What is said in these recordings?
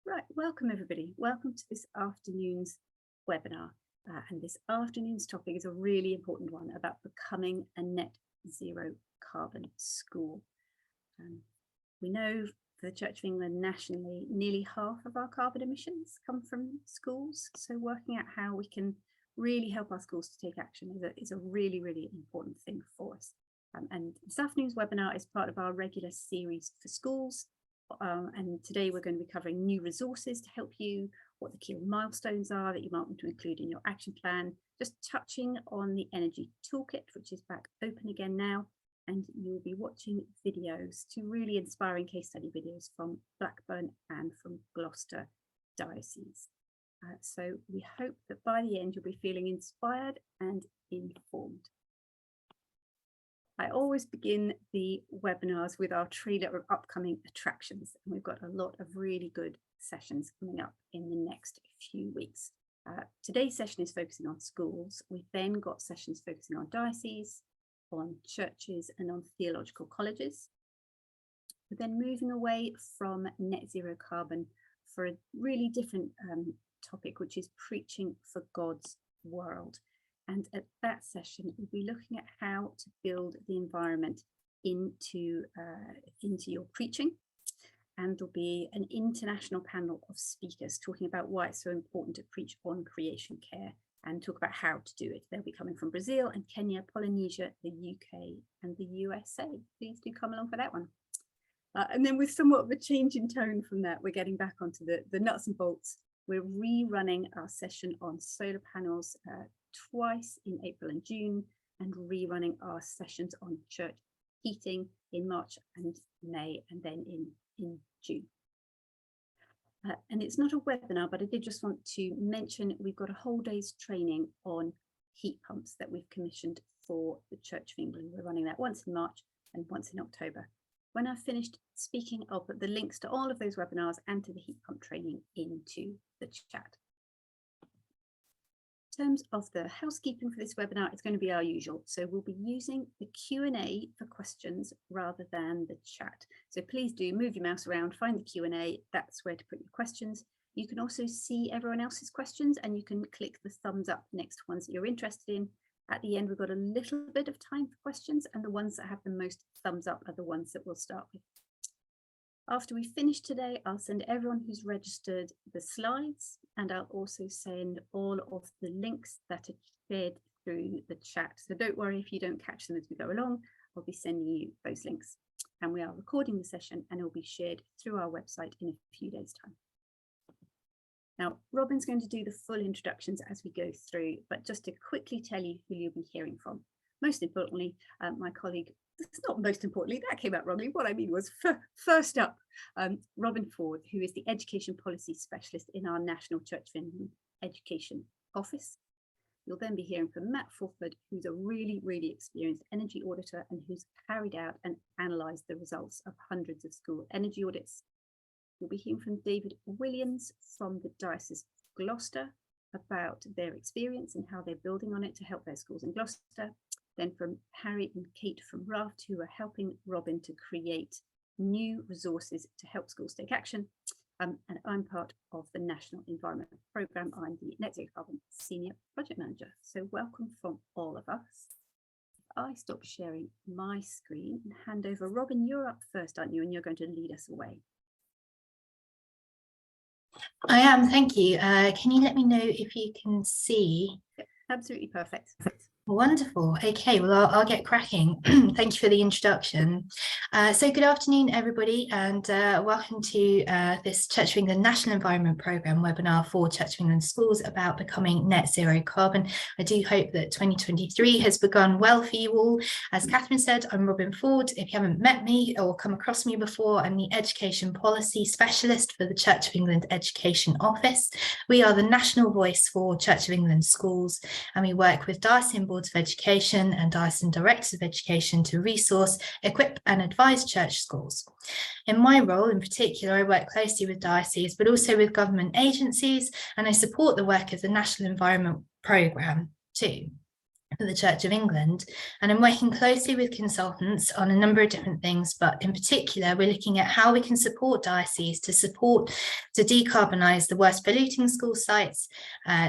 Right, welcome everybody. Welcome to this afternoon's webinar. And this afternoon's topic is a really important one about becoming a net zero carbon school. We know for the Church of England nationally, nearly half of our carbon emissions come from schools. So working out how we can really help our schools to take action is a really, really important thing for us. And this afternoon's webinar is part of our regular series for schools. And today we're going to be covering new resources to help you, what the key milestones are that you might want to include in your action plan, just touching on the Energy Toolkit, which is back open again now, and you'll be watching videos, two really inspiring case study videos from Blackburn and from Gloucester Diocese. So we hope that by the end you'll be feeling inspired and informed. I always begin the webinars with our trailer of upcoming attractions, and we've got a lot of really good sessions coming up in the next few weeks. Today's session is focusing on schools. We've then got sessions focusing on dioceses, on churches and on theological colleges. We're then moving away from net zero carbon for a really different topic, which is preaching for God's world. And at that session, we'll be looking at how to build the environment into your preaching. And there'll be an international panel of speakers talking about why it's so important to preach on creation care and talk about how to do it. They'll be coming from Brazil and Kenya, Polynesia, the UK and the USA. Please do come along for that one. And then with somewhat of a change in tone from that, we're getting back onto the nuts and bolts. We're rerunning our session on solar panels twice in April and June, and rerunning our sessions on church heating in March and May, and then in June. And it's not a webinar, but I did just want to mention we've got a whole day's training on heat pumps that we've commissioned for the Church of England. We're running that once in March and once in October. When I've finished speaking, I'll put the links to all of those webinars and to the heat pump training into the chat. In terms of the housekeeping for this webinar, it's going to be our usual. So we'll be using the Q&A for questions rather than the chat. So please do move your mouse around, find the Q&A, that's where to put your questions. You can also see everyone else's questions and you can click the thumbs up next to ones that you're interested in. At the end, we've got a little bit of time for questions, and the ones that have the most thumbs up are the ones that we'll start with. After we finish today, I'll send everyone who's registered the slides, and I'll also send all of the links that are shared through the chat. So don't worry if you don't catch them as we go along, I'll be sending you those links. And we are recording the session and it will be shared through our website in a few days' time. Now, Robyn's going to do the full introductions as we go through, but just to quickly tell you who you'll be hearing from. Most importantly, my colleague, it's not most importantly, that came out wrongly. What I mean was first up, Robyn Ford, who is the Education Policy Specialist in our National Church of England Education Office. You'll then be hearing from Matt Fulford, who's a really, really experienced energy auditor and who's carried out and analysed the results of hundreds of school energy audits. You'll be hearing from David Williams from the Diocese of Gloucester about their experience and how they're building on it to help their schools in Gloucester. Then from Harry and Kate from RAFT, who are helping Robyn to create new resources to help schools take action. And I'm part of the National Environment Programme. I'm the Net Zero Carbon Senior Project Manager. So welcome from all of us. If I stop sharing my screen and hand over, Robyn, you're up first, aren't you? And you're going to lead us away. I am, thank you. Can you let me know if you can see? Yep, absolutely perfect. Wonderful. Okay, well, I'll get cracking. Thank you for the introduction. So good afternoon, everybody, and welcome to this Church of England National Environment Programme webinar for Church of England schools about becoming net zero carbon. I do hope that 2023 has begun well for you all. As Catherine said, I'm Robyn Ford. If you haven't met me or come across me before, I'm the Education Policy Specialist for the Church of England Education Office. We are the national voice for Church of England schools, and we work with diocesan boards of education and diocesan directors of education to resource, equip and advise church schools. In my role in particular, I work closely with dioceses, but also with government agencies, and I support the work of the National Environment Programme too. for the Church of England, and I'm working closely with consultants on a number of different things, but in particular we're looking at how we can support dioceses to decarbonise the worst polluting school sites,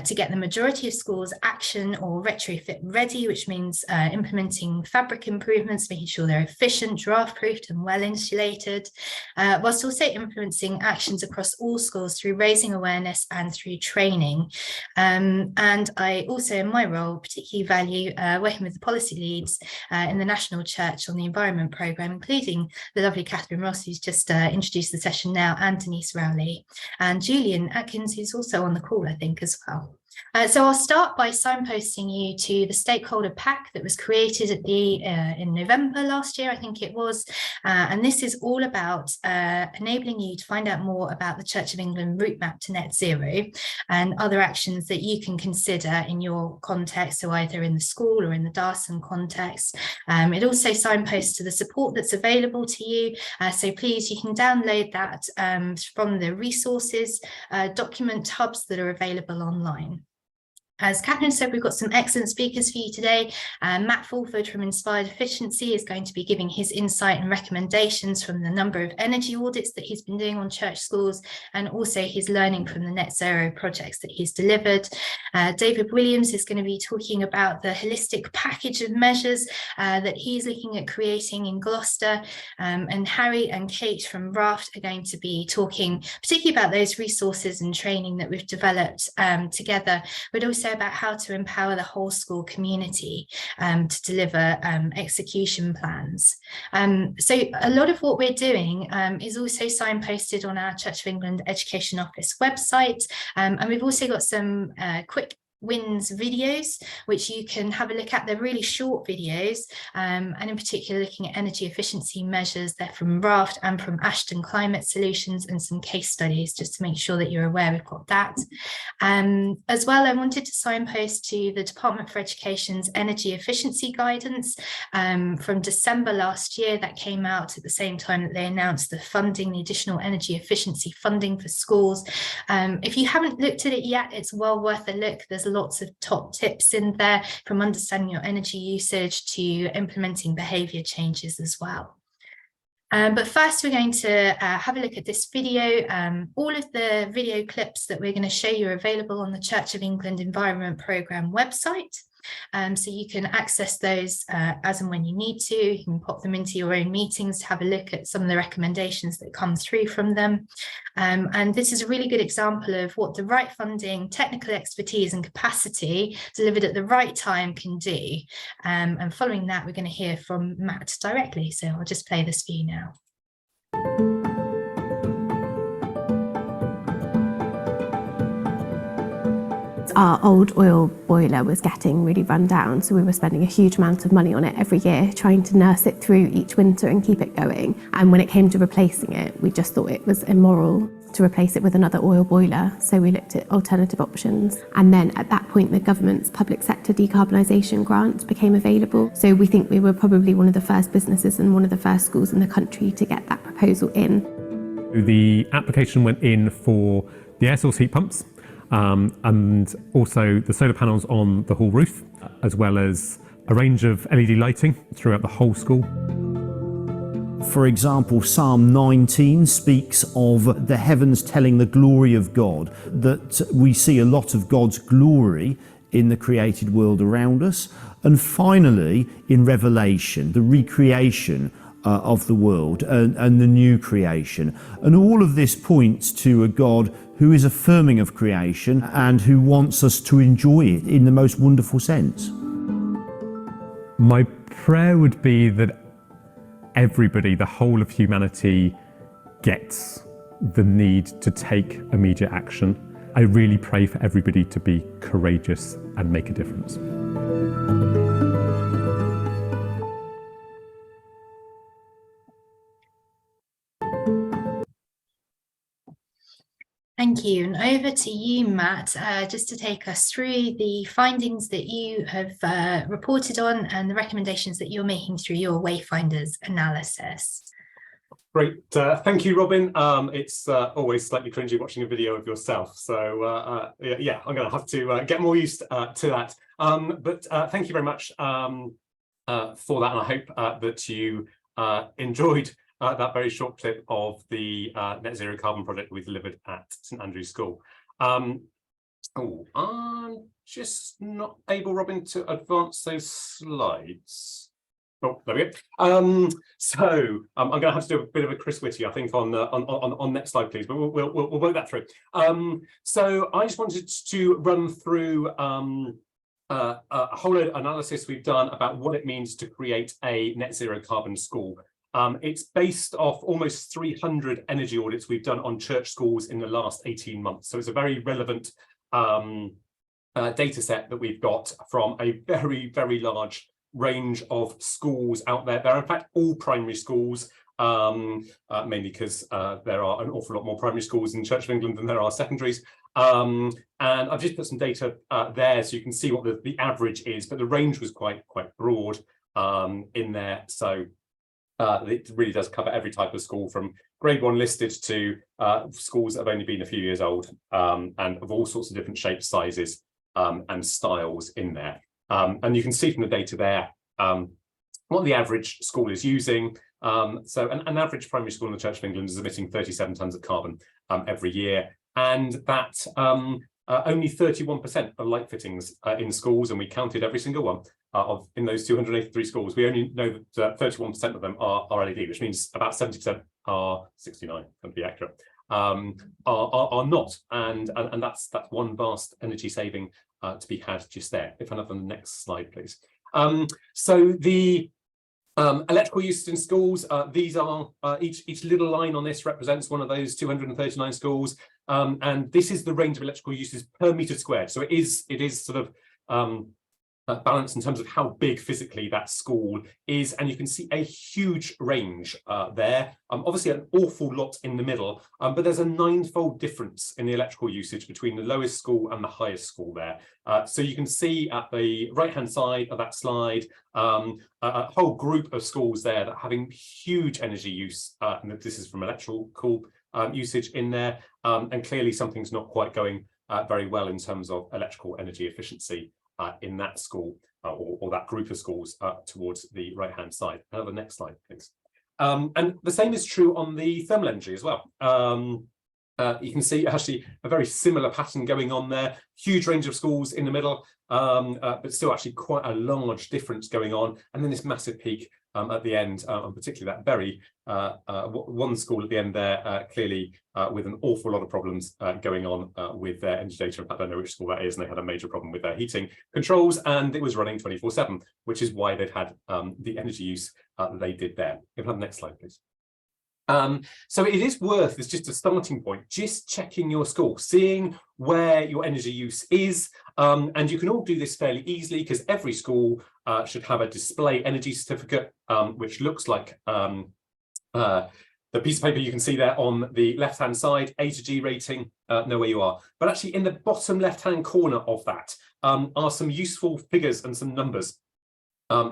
to get the majority of schools action or retrofit ready, which means implementing fabric improvements, making sure they're efficient, draft proofed and well insulated, whilst also influencing actions across all schools through raising awareness and through training. And I also, in my role, particularly value working with the policy leads in the National Church on the Environment Programme, including the lovely Catherine Ross, who's just introduced the session now, and Denise Rowley, and Julian Atkins, who's also on the call, I think, as well. So I'll start by signposting you to the stakeholder pack that was created at in November last year, I think it was, and this is all about enabling you to find out more about the Church of England route map to net zero and other actions that you can consider in your context, so either in the school or in the diocesan context. It also signposts to the support that's available to you, so please, you can download that from the resources document hubs that are available online. As Catherine said, we've got some excellent speakers for you today. Matt Fulford from Inspired Efficiency is going to be giving his insight and recommendations from the number of energy audits that he's been doing on church schools, and also his learning from the net zero projects that he's delivered. David Williams is going to be talking about the holistic package of measures that he's looking at creating in Gloucester, and Harry and Kate from RAFT are going to be talking particularly about those resources and training that we've developed together, but also about how to empower the whole school community to deliver execution plans. So a lot of what we're doing is also signposted on our Church of England Education Office website, and we've also got some quick wins videos which you can have a look at. They're really short videos, and in particular looking at energy efficiency measures. They're from RAFT and from Ashton Climate Solutions, and some case studies just to make sure that you're aware we've got that. As well, I wanted to signpost to the Department for Education's energy efficiency guidance from December last year. That came out at the same time that they announced the funding, the additional energy efficiency funding for schools. If you haven't looked at it yet, it's well worth a look. There's lots of top tips in there, from understanding your energy usage to implementing behaviour changes as well. But first, we're going to have a look at this video. All of the video clips that we're going to show you are available on the Church of England Environment Programme website. So you can access those as and when you need to. You can pop them into your own meetings to have a look at some of the recommendations that come through from them. And this is a really good example of what the right funding, technical expertise and capacity delivered at the right time can do. And following that, we're going to hear from Matt directly. So I'll just play this for you now. Our old oil boiler was getting really run down, so we were spending a huge amount of money on it every year, trying to nurse it through each winter and keep it going. And when it came to replacing it, we just thought it was immoral to replace it with another oil boiler, so we looked at alternative options. And then at that point, the government's public sector decarbonisation grant became available. So we think we were probably one of the first businesses and one of the first schools in the country to get that proposal in. The application went in for the air source heat pumps, and also the solar panels on the hall roof, as well as a range of LED lighting throughout the whole school. For example, Psalm 19 speaks of the heavens telling the glory of God, that we see a lot of God's glory in the created world around us. And finally, in Revelation, the recreation of the world and the new creation. And all of this points to a God who is affirming of creation and who wants us to enjoy it in the most wonderful sense. My prayer would be that everybody, the whole of humanity, gets the need to take immediate action. I really pray for everybody to be courageous and make a difference. Thank you. And over to you, Matt, just to take us through the findings that you have reported on and the recommendations that you're making through your Wayfinders analysis. Great, thank you, Robyn. It's always slightly cringy watching a video of yourself, so yeah, I'm going to have to get more used to that. But thank you very much for that, and I hope that you enjoyed that very short clip of the net zero carbon project we delivered at St Andrew's School. I'm just not able, Robyn, to advance those slides. Oh, there we go. So I'm going to have to do a bit of a Chris Whitty, I think, on next slide, please. But we'll work that through. So I just wanted to run through a whole analysis we've done about what it means to create a net zero carbon school. It's based off almost 300 energy audits we've done on church schools in the last 18 months. So it's a very relevant data set that we've got from a very, very large range of schools out there. They're in fact all primary schools, mainly because there are an awful lot more primary schools in Church of England than there are secondaries. And I've just put some data there so you can see what the average is, but the range was quite broad in there. So it really does cover every type of school, from grade 1 listed to schools that have only been a few years old, and of all sorts of different shapes, sizes, and styles in there. And you can see from the data there what the average school is using. So an average primary school in the Church of England is emitting 37 tonnes of carbon every year, and that only 31% of light fittings in schools, and we counted every single one in those 283 schools. We only know that 31% of them are LED, which means about 70% are 69, to be accurate, are not, and that's one vast energy saving to be had just there. If another next slide, please. So the electrical uses in schools, these are each little line on this represents one of those 239 schools, and this is the range of electrical uses per metre squared. So it is sort of balanced in terms of how big physically that school is, and you can see a huge range there. Obviously an awful lot in the middle, but there's a 9-fold difference in the electrical usage between the lowest school and the highest school there. So you can see at the right-hand side of that slide a whole group of schools there that are having huge energy use, and this is from electrical usage in there, and clearly something's not quite going very well in terms of electrical energy efficiency in that school or that group of schools towards the right-hand side. Another next slide, please. And the same is true on the thermal energy as well. You can see actually a very similar pattern going on there. Huge range of schools in the middle, but still actually quite a large difference going on. And then this massive peak at the end, and particularly that very one school at the end there, clearly with an awful lot of problems going on with their energy data. In fact, I don't know which school that is, and they had a major problem with their heating controls, and it was running 24/7, which is why they've had the energy use that they did there. If we have the next slide, please. So it is worth, it's just a starting point, just checking your school, seeing where your energy use is, and you can all do this fairly easily because every school should have a display energy certificate, which looks like the piece of paper you can see there on the left-hand side, A to G rating, know where you are. But actually in the bottom left-hand corner of that are some useful figures and some numbers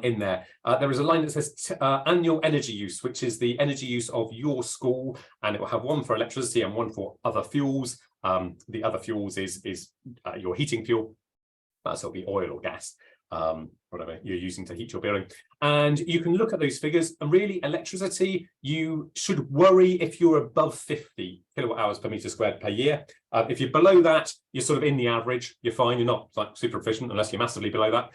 in there. There is a line that says annual energy use, which is the energy use of your school, and it will have one for electricity and one for other fuels. The other fuels is your heating fuel, so it'll be oil or gas, whatever you're using to heat your building. And you can look at those figures, and really electricity, you should worry if you're above 50 kilowatt hours per metre squared per year. If you're below that, you're sort of in the average, you're fine, you're not like super efficient unless you're massively below that.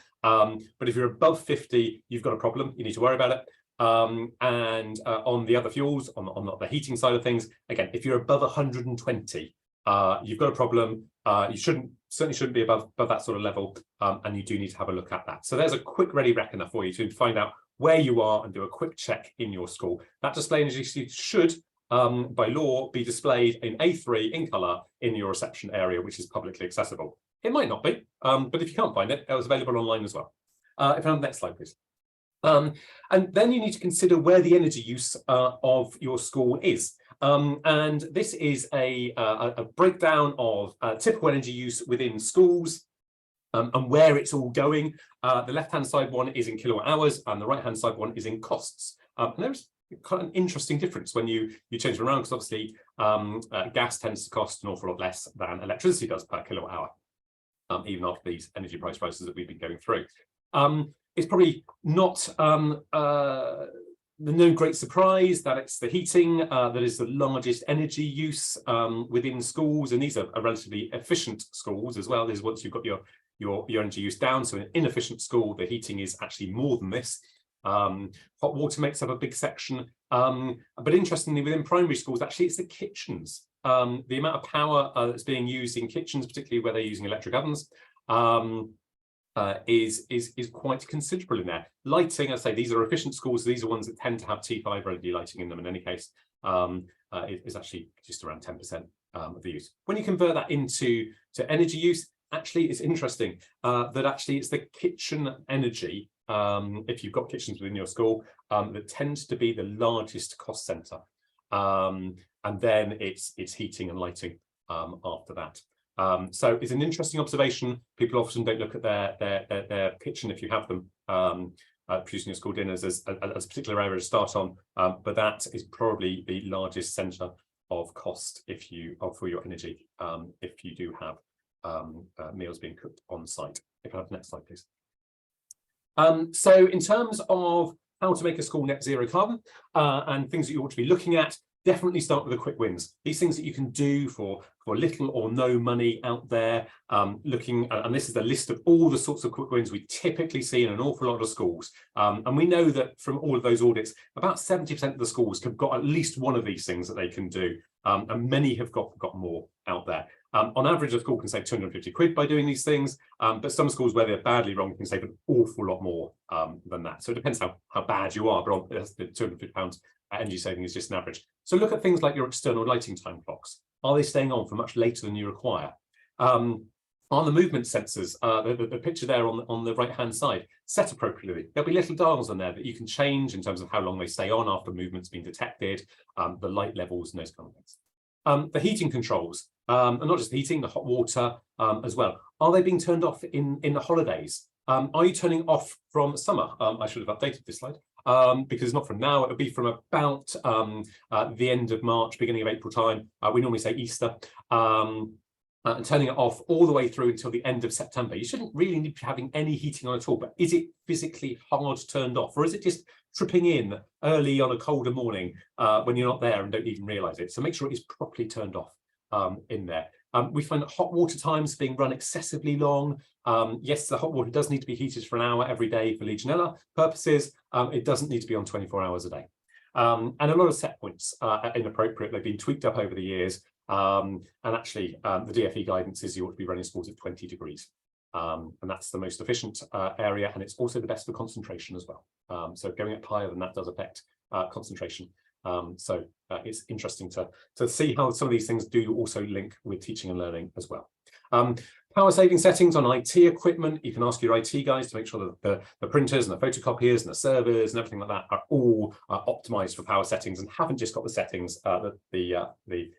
But if you're above 50, you've got a problem, you need to worry about it. And on the other fuels, on the heating side of things, again, if you're above 120, you've got a problem. You certainly shouldn't be above that sort of level, and you do need to have a look at that. So there's a quick ready reckoner for you to find out where you are and do a quick check in your school. That display energy should, by law, be displayed in A3 in colour in your reception area, which is publicly accessible. It might not be, but if you can't find it, it was available online as well. If I have the next slide, please. And then you need to consider where the energy use of your school is. And this is a breakdown of typical energy use within schools and where it's all going. The left-hand side one is in kilowatt hours and the right-hand side one is in costs. And there's kind of an interesting difference when you change them around, because obviously gas tends to cost an awful lot less than electricity does per kilowatt hour, even after these energy price rises that we've been going through. It's probably not no great surprise that it's the heating that is the largest energy use within schools, and these are relatively efficient schools as well. This is once you've got your energy use down. So in an inefficient school, the heating is actually more than this. Hot water makes up a big section, but interestingly, within primary schools, actually it's the kitchens. The amount of power that's being used in kitchens, particularly where they're using electric ovens, is quite considerable in there. Lighting, I say, these are efficient schools, so these are ones that tend to have T5 LED lighting in them in any case, is actually just around 10% of the use. When you convert that into energy use, actually it's interesting that actually it's the kitchen energy, if you've got kitchens within your school, that tends to be the largest cost centre, and then it's heating and lighting after that. So it's an interesting observation. People often don't look at their kitchen, if you have them producing your school dinners, as a particular area to start on, but that is probably the largest centre of cost for your energy if you do have meals being cooked on site. If I have the next slide, please. So in terms of how to make a school net zero carbon and things that you ought to be looking at, definitely start with the quick wins. These things that you can do for little or no money out there, looking, and this is the list of all the sorts of quick wins we typically see in an awful lot of schools. And we know that from all of those audits, about 70% of the schools have got at least one of these things that they can do, and many have got more out there. On average, a school can save 250 quid by doing these things, but some schools where they're badly wrong can save an awful lot more than that. So it depends how bad you are, but the £250 energy saving is just an average. So look at things like your external lighting time clocks. Are they staying on for much later than you require? Are the movement sensors, the picture there on the right-hand side, set appropriately? There'll be little dials on there that you can change in terms of how long they stay on after movement's been detected, the light levels and those kind of things. The heating controls, and not just the heating, the hot water as well. Are they being turned off in the holidays? Are you turning off from summer? I should have updated this slide. Because not from now, it'll be from about the end of March, beginning of April time. We normally say Easter, and turning it off all the way through until the end of September. You shouldn't really need to be having any heating on at all, but is it physically hard turned off, or is it just tripping in early on a colder morning when you're not there and don't even realise it? So make sure it is properly turned off in there. We find that hot water times being run excessively long. Yes, the hot water does need to be heated for an hour every day for Legionella purposes. It doesn't need to be on 24 hours a day. And a lot of set points are inappropriate. They've been tweaked up over the years. And actually, the DFE guidance is you ought to be running schools at 20 degrees. And that's the most efficient area. And it's also the best for concentration as well. So going up higher than that does affect concentration. So it's interesting to see how some of these things do also link with teaching and learning as well. Power saving settings on IT equipment. You can ask your IT guys to make sure that the printers and the photocopiers and the servers and everything like that are all optimized for power settings and haven't just got the settings that the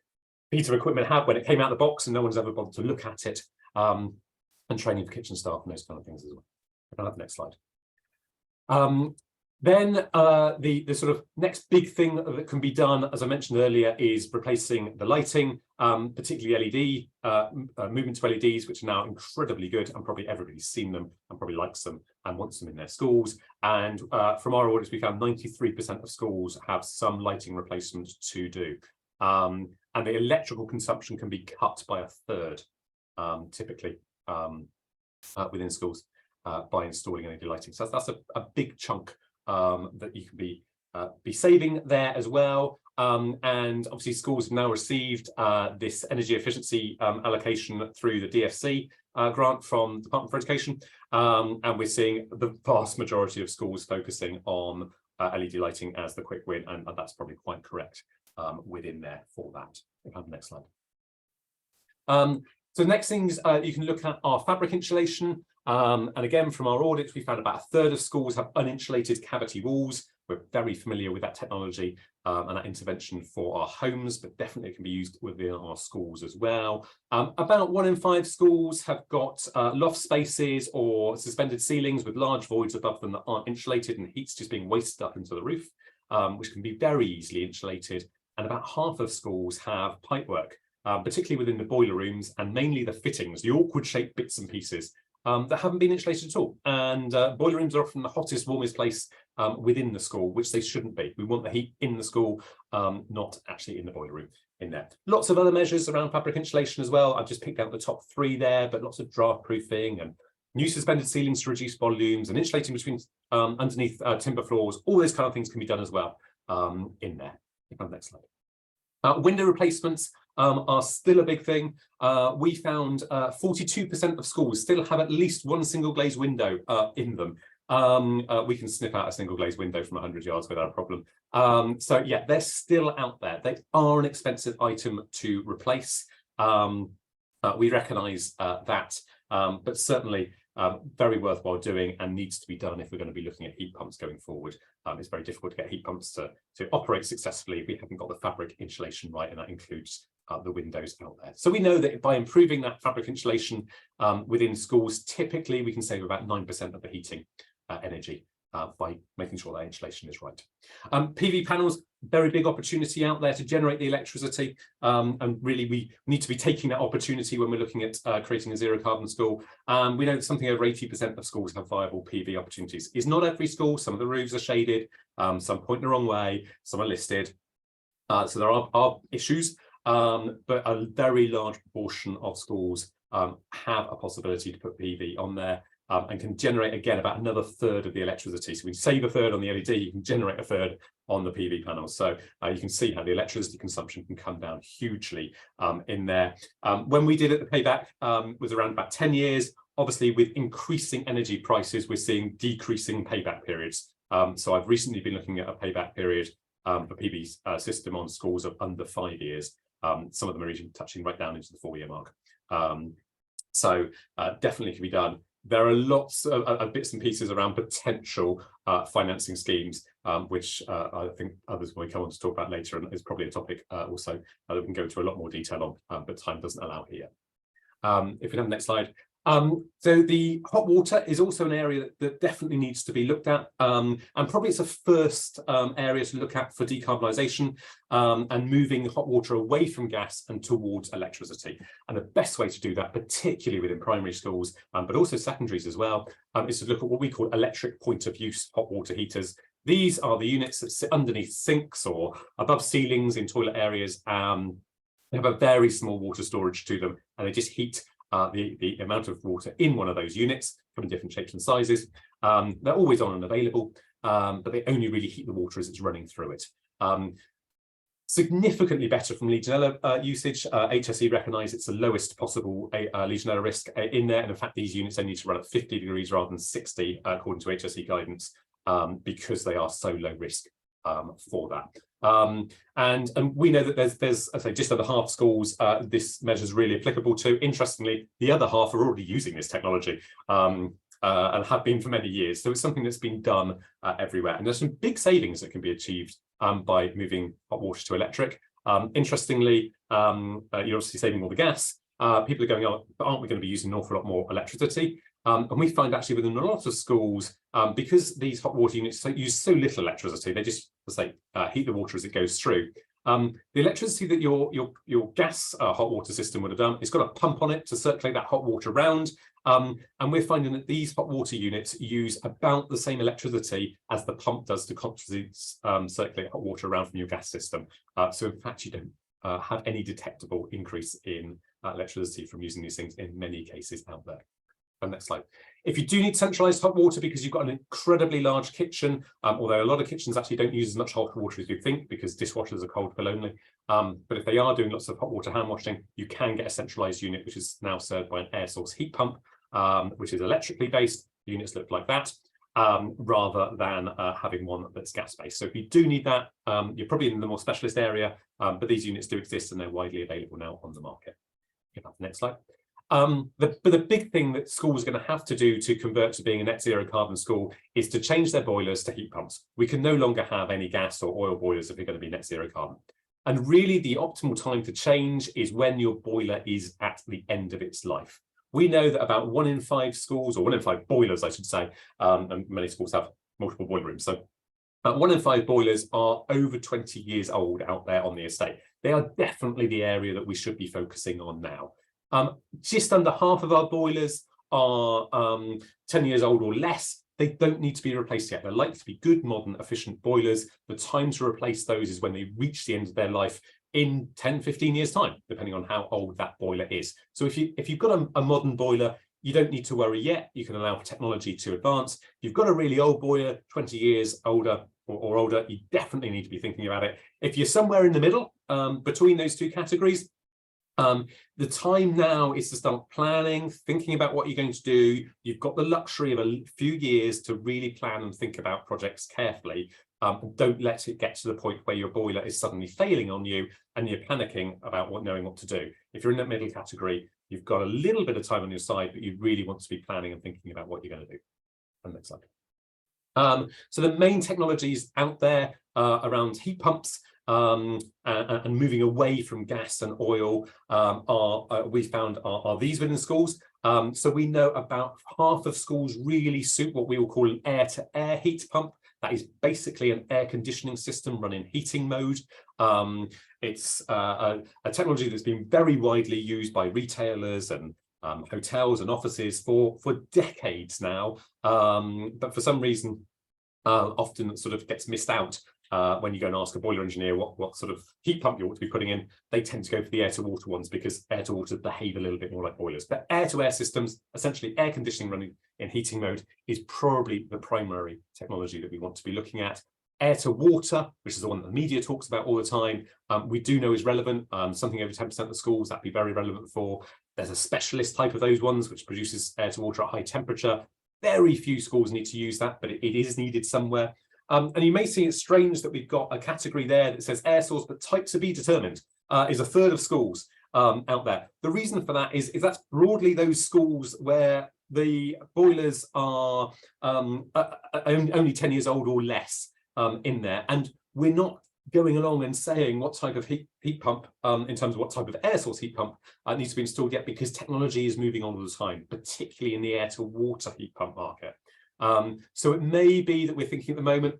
piece of equipment had when it came out of the box and no one's ever bothered to look at it. And training for kitchen staff and those kind of things as well. I'll have the next slide. Then the sort of next big thing that can be done, as I mentioned earlier, is replacing the lighting, particularly LED, movement to LEDs, which are now incredibly good, and probably everybody's seen them and probably likes them and wants them in their schools. And from our audits, we found 93% of schools have some lighting replacement to do. And the electrical consumption can be cut by a third, typically, within schools by installing LED lighting. So that's a big chunk that you can be saving there as well. And obviously schools have now received this energy efficiency allocation through the DFC grant from the Department for Education. And we're seeing the vast majority of schools focusing on LED lighting as the quick win, and that's probably quite correct within there for that. If I have the next slide. So the next things you can look at are fabric insulation. And again, from our audits, we found about a third of schools have uninsulated cavity walls. We're very familiar with that technology and that intervention for our homes, but definitely it can be used within our schools as well. About 1 in 5 schools have got loft spaces or suspended ceilings with large voids above them that aren't insulated, and heat's just being wasted up into the roof. which can be very easily insulated, and about half of schools have pipework, particularly within the boiler rooms and mainly the fittings, the awkward shaped bits and pieces that haven't been insulated at all. And boiler rooms are often the hottest, warmest place within the school, which they shouldn't be. We want the heat in the school, not actually in the boiler room in there. Lots of other measures around fabric insulation as well. I've just picked out the top 3 there, but lots of draft proofing and new suspended ceilings to reduce volumes and insulating between underneath timber floors. All those kind of things can be done as well in there. Next slide. Window replacements are still a big thing. We found 42% of schools still have at least one single glazed window in them. We can snip out a single glazed window from 100 yards without a problem. So yeah, they're still out there. They are an expensive item to replace. We recognise that, but certainly very worthwhile doing and needs to be done if we're going to be looking at heat pumps going forward. It's very difficult to get heat pumps to operate successfully if we haven't got the fabric insulation right, and that includes the windows out there. So we know that by improving that fabric insulation within schools, typically we can save about 9% of the heating energy by making sure that insulation is right. PV panels, very big opportunity out there to generate the electricity, and really we need to be taking that opportunity when we're looking at creating a zero carbon school. We know that something over 80% of schools have viable PV opportunities. It's not every school. Some of the roofs are shaded, some point the wrong way, some are listed. So there are issues, but a very large proportion of schools have a possibility to put PV on there. And can generate, again, about another third of the electricity. So we save a third on the LED, you can generate a third on the PV panels. So you can see how the electricity consumption can come down hugely in there. When we did it, the payback was around about 10 years. Obviously, with increasing energy prices, we're seeing decreasing payback periods. So I've recently been looking at a payback period for PV system on schools of under 5 years. Some of them are even touching right down into the 4-year mark. So definitely can be done. There are lots of bits and pieces around potential financing schemes, which I think others will come on to talk about later, and is probably a topic also that we can go into a lot more detail on, but time doesn't allow here. If we have the next slide. So the hot water is also an area that definitely needs to be looked at, and probably it's a first area to look at for decarbonisation and moving hot water away from gas and towards electricity. And the best way to do that, particularly within primary schools, but also secondaries as well, is to look at what we call electric point of use hot water heaters. These are the units that sit underneath sinks or above ceilings in toilet areas. They have a very small water storage to them, and they just heat the amount of water in one of those units, come in different shapes and sizes. They're always on and available, but they only really heat the water as it's running through it. Significantly better from Legionella usage. HSE recognise it's the lowest possible Legionella risk in there, and in fact these units only need to run at 50 degrees rather than 60 according to HSE guidance, because they are so low risk for that. And we know that there's I say just over half schools this measure is really applicable to. Interestingly, the other half are already using this technology and have been for many years. So it's something that's been done everywhere, and there's some big savings that can be achieved by moving hot water to electric. Interestingly, you're obviously saving all the gas. People are going, oh, but aren't we going to be using an awful lot more electricity? And we find actually within a lot of schools, because these hot water units use so little electricity, they just, as they heat the water as it goes through. The electricity that your gas hot water system would have done, it's got a pump on it to circulate that hot water around. And we're finding that these hot water units use about the same electricity as the pump does to constantly circulate hot water around from your gas system. So in fact, you don't have any detectable increase in electricity from using these things in many cases out there. And next slide. If you do need centralized hot water because you've got an incredibly large kitchen, although a lot of kitchens actually don't use as much hot water as you think because dishwashers are cold fill only. But if they are doing lots of hot water hand washing, you can get a centralized unit, which is now served by an air source heat pump, which is electrically based. The units look like that, rather than having one that's gas based. So if you do need that, you're probably in the more specialist area, but these units do exist and they're widely available now on the market. Next slide. But the big thing that schools are going to have to do to convert to being a net zero carbon school is to change their boilers to heat pumps. We can no longer have any gas or oil boilers if you're going to be net zero carbon. And really the optimal time to change is when your boiler is at the end of its life. We know that about 1 in 5 schools, or 1 in 5 boilers, I should say, and many schools have multiple boiler rooms. So 1 in 5 boilers are over 20 years old out there on the estate. They are definitely the area that we should be focusing on now. Just under half of our boilers are 10 years old or less. They don't need to be replaced yet. They're likely to be good, modern, efficient boilers. The time to replace those is when they reach the end of their life in 10, 15 years time, depending on how old that boiler is. So if you've got a modern boiler, you don't need to worry yet. You can allow technology to advance. If you've got a really old boiler, 20 years older or older, you definitely need to be thinking about it. If you're somewhere in the middle between those two categories, the time now is to start planning, thinking about what you're going to do. You've got the luxury of a few years to really plan and think about projects carefully. Don't let it get to the point where your boiler is suddenly failing on you and you're panicking about knowing what to do. If you're in that middle category, you've got a little bit of time on your side, but you really want to be planning and thinking about what you're going to do. And next slide. So the main technologies out there around heat pumps and moving away from gas and oil we found are these within schools. So we know about half of schools really suit what we will call an air-to-air heat pump. That is basically an air conditioning system run in heating mode. It's a technology that's been very widely used by retailers and hotels and offices for decades now. But for some reason, often it sort of gets missed out. When you go and ask a boiler engineer what sort of heat pump you ought to be putting in, they tend to go for the air-to-water ones because air-to-water behave a little bit more like boilers. But air-to-air systems, essentially air conditioning running in heating mode, is probably the primary technology that we want to be looking at. Air-to-water, which is the one that the media talks about all the time, we do know is relevant. Something over 10% of the schools that'd be very relevant for. There's a specialist type of those ones which produces air-to-water at high temperature. Very few schools need to use that, but it is needed somewhere. And you may see it strange that we've got a category there that says air source, but type to be determined is a third of schools out there. The reason for that is that's broadly those schools where the boilers are only 10 years old or less in there. And we're not going along and saying what type of heat pump, in terms of what type of air source heat pump needs to be installed yet, because technology is moving on all the time, particularly in the air to water heat pump market. So it may be that we're thinking at the moment,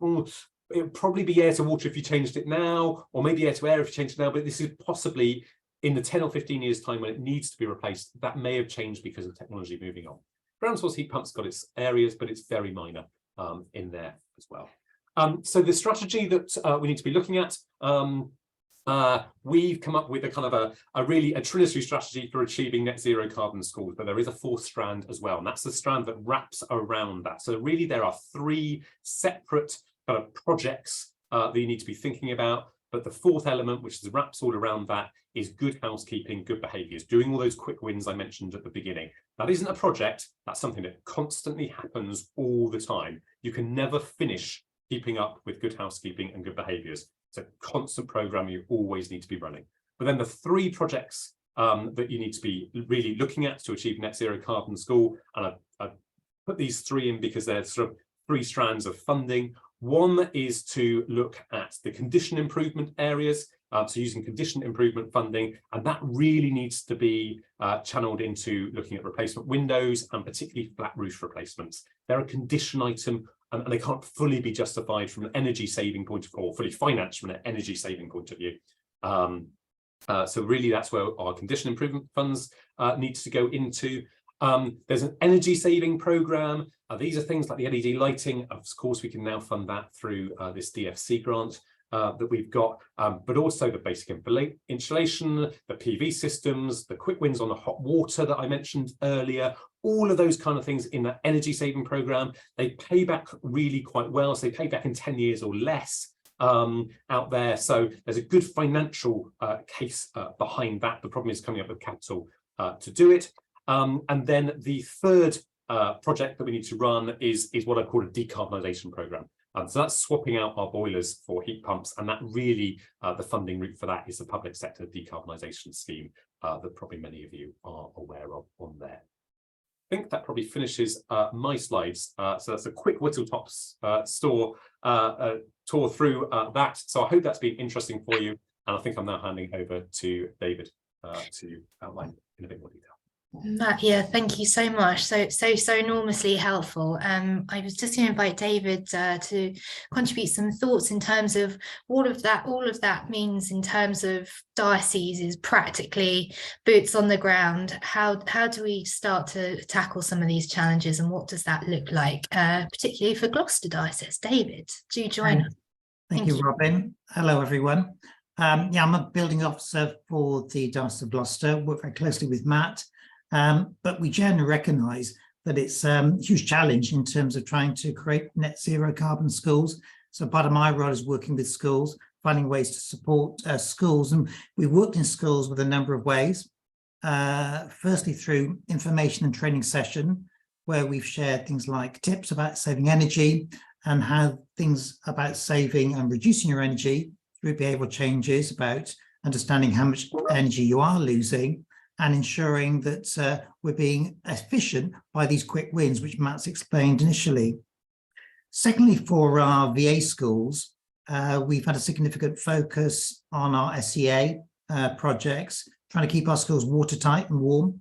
it would probably be air to water if you changed it now, or maybe air to air if you changed it now, but this is possibly in the 10 or 15 years time when it needs to be replaced. That may have changed because of technology moving on. Ground source heat pumps got its areas, but it's very minor in there as well. So the strategy that we need to be looking at, we've come up with a kind of a trinity strategy for achieving net zero carbon schools, but there is a fourth strand as well, and that's the strand that wraps around that. So really there are 3 separate kind of projects that you need to be thinking about, but the fourth element, which wraps all around that, is good housekeeping, good behaviours, doing all those quick wins I mentioned at the beginning. That isn't a project, that's something that constantly happens all the time. You can never finish keeping up with good housekeeping and good behaviours. It's a constant programme you always need to be running. But then the 3 projects that you need to be really looking at to achieve net zero carbon school, and I put these 3 in because they're sort of 3 strands of funding. One is to look at the condition improvement areas, so using condition improvement funding, and that really needs to be channeled into looking at replacement windows and particularly flat roof replacements. They're a condition item, and they can't fully be justified from an energy saving point of view, or fully financed from an energy saving point of view. So really that's where our condition improvement funds needs to go into. There's an energy saving programme. These are things like the LED lighting. Of course, we can now fund that through this DFC grant that we've got, but also the basic insulation, the PV systems, the quick wins on the hot water that I mentioned earlier. All of those kind of things in that energy saving programme, they pay back really quite well. So they pay back in 10 years or less out there. So there's a good financial case behind that. The problem is coming up with capital to do it. And then the third project that we need to run is what I call a decarbonisation programme. So that's swapping out our boilers for heat pumps, and that really, the funding route for that is the public sector decarbonisation scheme that probably many of you are aware of on there. I think that probably finishes my slides. So that's a quick Whittletops tour through that. So I hope that's been interesting for you, and I think I'm now handing over to David to outline in a bit more detail. Matt, yeah, thank you so much. So enormously helpful. I was just going to invite David to contribute some thoughts in terms of all of that means in terms of dioceses, practically boots on the ground. How do we start to tackle some of these challenges, and what does that look like, particularly for Gloucester Diocese? David, do join us. Thank you, Robyn. Hello, everyone. Yeah, I'm a building officer for the Diocese of Gloucester, work very closely with Matt. But we generally recognise that it's a huge challenge in terms of trying to create net zero carbon schools. So part of my role is working with schools, finding ways to support schools. And we've worked in schools with a number of ways. Firstly, through information and training session, where we've shared things like tips about saving energy and how things about saving and reducing your energy through behavioural changes, about understanding how much energy you are losing, and ensuring that we're being efficient by these quick wins, which Matt's explained initially. Secondly, for our VA schools, we've had a significant focus on our SEA projects, trying to keep our schools watertight and warm.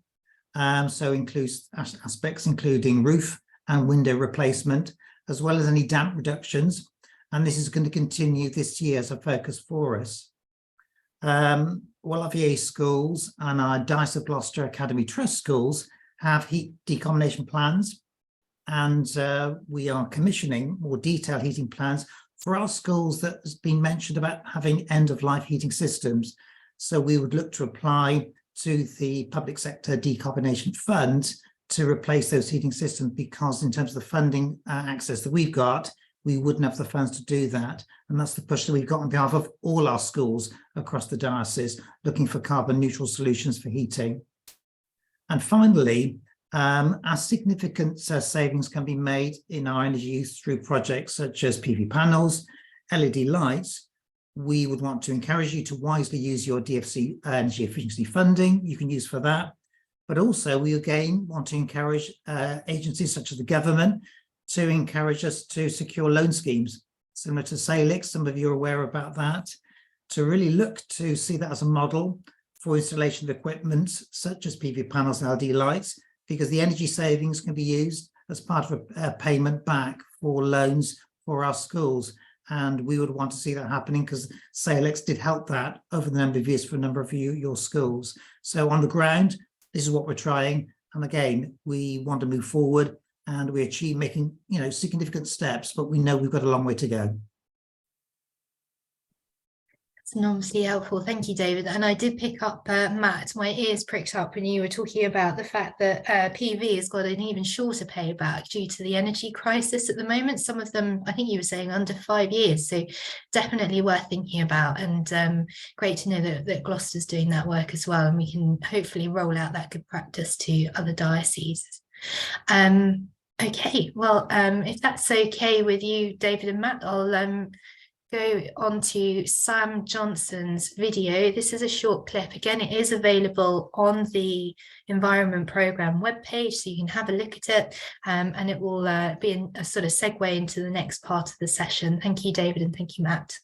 So includes aspects including roof and window replacement, as well as any damp reductions. And this is going to continue this year as a focus for us. All our VA schools and our Diocese of Gloucester Academy Trust schools have heat decombination plans, and we are commissioning more detailed heating plans for our schools that has been mentioned about having end-of-life heating systems. So we would look to apply to the Public Sector Decarbonation Fund to replace those heating systems, because in terms of the funding access that we've got, we wouldn't have the funds to do that. And that's the push that we've got on behalf of all our schools across the diocese, looking for carbon neutral solutions for heating. And finally, as significant savings can be made in our energy use through projects such as PV panels, LED lights, we would want to encourage you to wisely use your DFC energy efficiency funding you can use for that. But also we again want to encourage agencies such as the government to encourage us to secure loan schemes, similar to Salix, some of you are aware about that, to really look to see that as a model for installation of equipment such as PV panels and LED lights, because the energy savings can be used as part of a payment back for loans for our schools. And we would want to see that happening, because Salix did help that over the number of years for a number of your schools. So on the ground, this is what we're trying. And again, we want to move forward, and we achieve making, significant steps, but we know we've got a long way to go. It's enormously helpful. Thank you, David. And I did pick up, Matt, my ears pricked up when you were talking about the fact that PV has got an even shorter payback due to the energy crisis at the moment. Some of them, I think you were saying, under 5 years. So definitely worth thinking about, and great to know that Gloucester's doing that work as well. And we can hopefully roll out that good practice to other dioceses. Okay, well, if that's okay with you, David and Matt, I'll go on to Sam Johnson's video. This is a short clip. Again, it is available on the Environment Programme webpage, so you can have a look at it, and it will be a sort of segue into the next part of the session. Thank you, David, and thank you, Matt.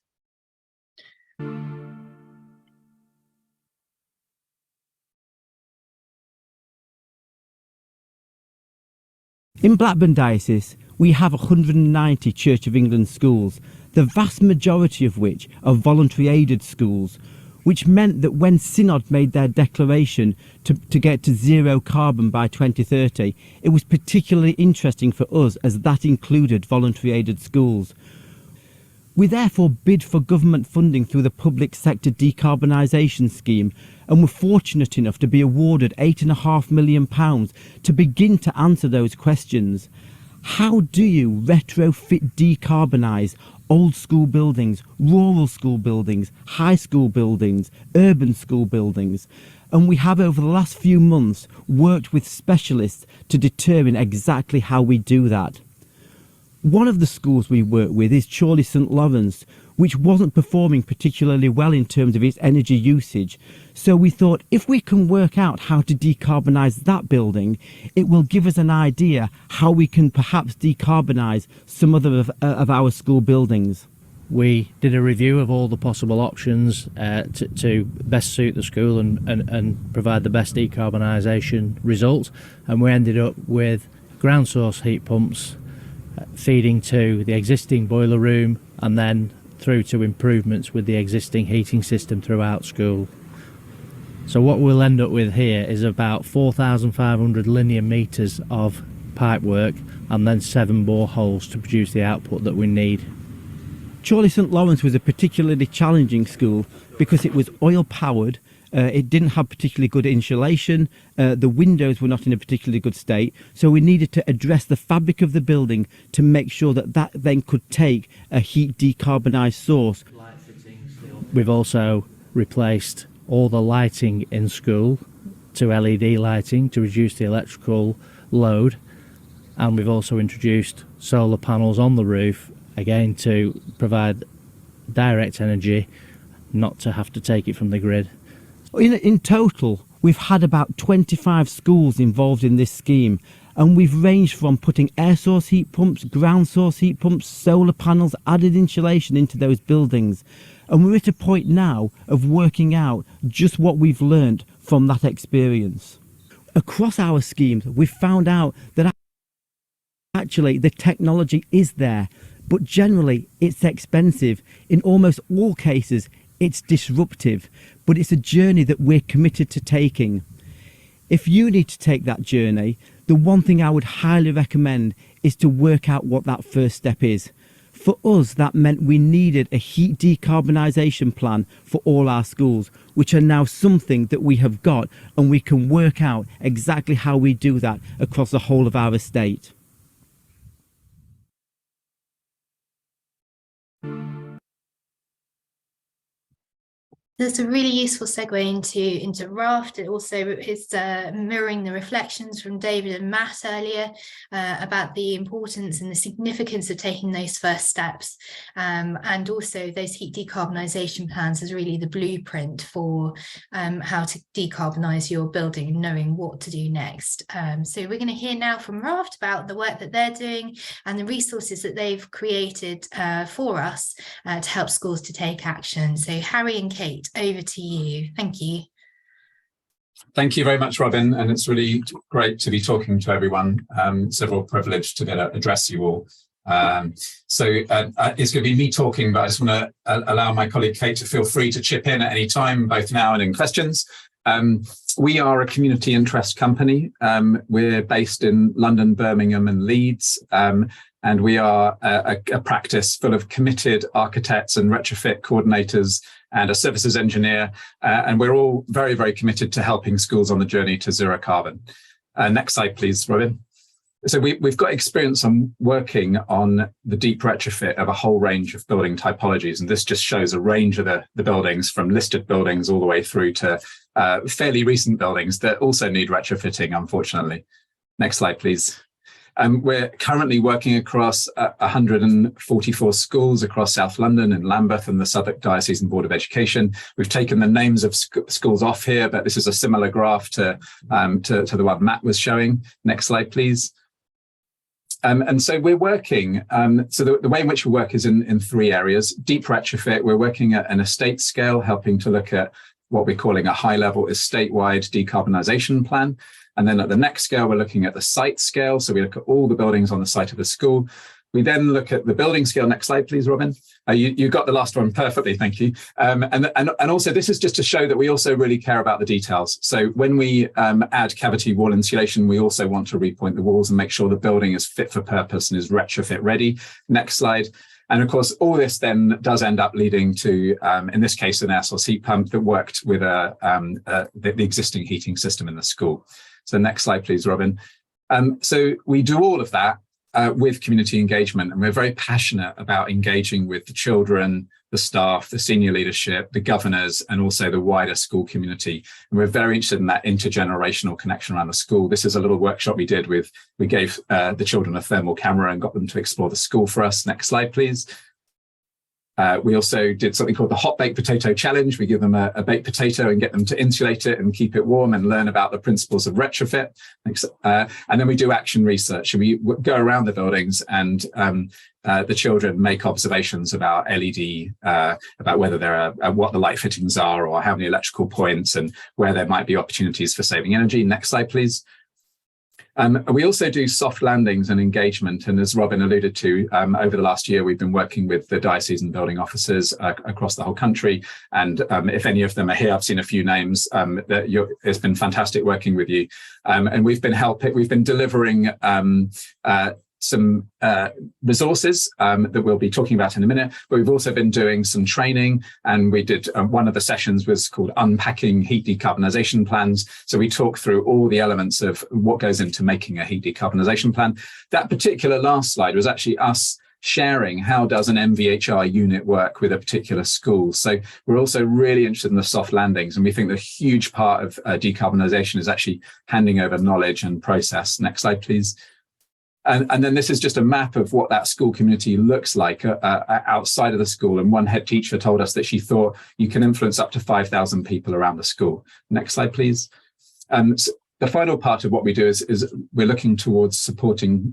In Blackburn Diocese, we have 190 Church of England schools, the vast majority of which are voluntary aided schools, which meant that when Synod made their declaration to get to zero carbon by 2030, it was particularly interesting for us as that included voluntary aided schools. We therefore bid for government funding through the Public Sector Decarbonisation Scheme, and were fortunate enough to be awarded £8.5 million to begin to answer those questions. How do you retrofit decarbonise old school buildings, rural school buildings, high school buildings, urban school buildings? And we have over the last few months worked with specialists to determine exactly how we do that. One of the schools we work with is Chorley St Lawrence, which wasn't performing particularly well in terms of its energy usage. So we thought, if we can work out how to decarbonise that building, it will give us an idea how we can perhaps decarbonise some other of our school buildings. We did a review of all the possible options to best suit the school and provide the best decarbonisation result, and we ended up with ground source heat pumps feeding to the existing boiler room and then through to improvements with the existing heating system throughout school. So what we'll end up with here is about 4,500 linear metres of pipework and then 7 boreholes to produce the output that we need. Chorley St Lawrence was a particularly challenging school because it was oil powered. It didn't have particularly good insulation. The windows were not in a particularly good state. So we needed to address the fabric of the building to make sure that that then could take a heat decarbonised source. We've also replaced all the lighting in school to LED lighting to reduce the electrical load. And we've also introduced solar panels on the roof, again to provide direct energy, not to have to take it from the grid. In total, we've had about 25 schools involved in this scheme, and we've ranged from putting air source heat pumps, ground source heat pumps, solar panels, added insulation into those buildings. And we're at a point now of working out just what we've learned from that experience. Across our schemes, we've found out that actually the technology is there, but generally it's expensive. In almost all cases, it's disruptive, but it's a journey that we're committed to taking. If you need to take that journey, the one thing I would highly recommend is to work out what that first step is. For us, that meant we needed a heat decarbonisation plan for all our schools, which are now something that we have got, and we can work out exactly how we do that across the whole of our estate. That's a really useful segue into RAFT. It also is mirroring the reflections from David and Matt earlier about the importance and the significance of taking those first steps. And also those heat decarbonisation plans is really the blueprint for how to decarbonise your building and knowing what to do next. So we're going to hear now from RAFT about the work that they're doing and the resources that they've created for us to help schools to take action. So Harry and Kate, over to you. Thank you. Thank you very much, Robyn, and it's really great to be talking to everyone. It's a real privilege to be able to address you all. It's going to be me talking, but I just want to allow my colleague Kate to feel free to chip in at any time, both now and in questions. We are a community interest company. We're based in London, Birmingham and Leeds. And we are a practice full of committed architects and retrofit coordinators and a services engineer. And we're all very, very committed to helping schools on the journey to zero carbon. Next slide, please, Robyn. So we've got experience on working on the deep retrofit of a whole range of building typologies. And this just shows a range of the buildings, from listed buildings all the way through to fairly recent buildings that also need retrofitting, unfortunately. Next slide, please. We're currently working across 144 schools across South London and Lambeth and the Southwark Diocesan Board of Education. We've taken the names of schools off here, but this is a similar graph to the one Matt was showing. Next slide, please. And so we're working, so the way in which we work is in 3 areas. Deep retrofit, we're working at an estate scale, helping to look at what we're calling a high-level estate-wide decarbonisation plan. And then at the next scale, we're looking at the site scale. So we look at all the buildings on the site of the school. We then look at the building scale. Next slide, please, Robyn. You got the last one perfectly, thank you. And also, this is just to show that we also really care about the details. So when we add cavity wall insulation, we also want to repoint the walls and make sure the building is fit for purpose and is retrofit ready. Next slide. And of course, all this then does end up leading to, in this case, an air source heat pump that worked with the existing heating system in the school. So next slide, please, Robyn. So we do all of that with community engagement, and we're very passionate about engaging with the children, the staff, the senior leadership, the governors, and also the wider school community. And we're very interested in that intergenerational connection around the school. This is a little workshop we did we gave the children a thermal camera and got them to explore the school for us. Next slide, please. We also did something called the Hot Baked Potato Challenge. We give them a baked potato and get them to insulate it and keep it warm and learn about the principles of retrofit. And then we do action research. We go around the buildings and the children make observations about LED, about whether there are, what the light fittings are or how many electrical points and where there might be opportunities for saving energy. Next slide, please. We also do soft landings and engagement. And as Robyn alluded to, over the last year, we've been working with the diocesan building officers across the whole country. And if any of them are here, I've seen a few names. It's been fantastic working with you. And we've been delivering some resources that we'll be talking about in a minute, but we've also been doing some training, and we did one of the sessions was called Unpacking Heat Decarbonisation Plans. So we talk through all the elements of what goes into making a heat decarbonisation plan. That particular last slide was actually us sharing how does an MVHR unit work with a particular school. So we're also really interested in the soft landings, and we think the huge part of decarbonisation is actually handing over knowledge and process. Next slide, please. And then this is just a map of what that school community looks like outside of the school. And one head teacher told us that she thought you can influence up to 5,000 people around the school. Next slide, please. So the final part of what we do is we're looking towards supporting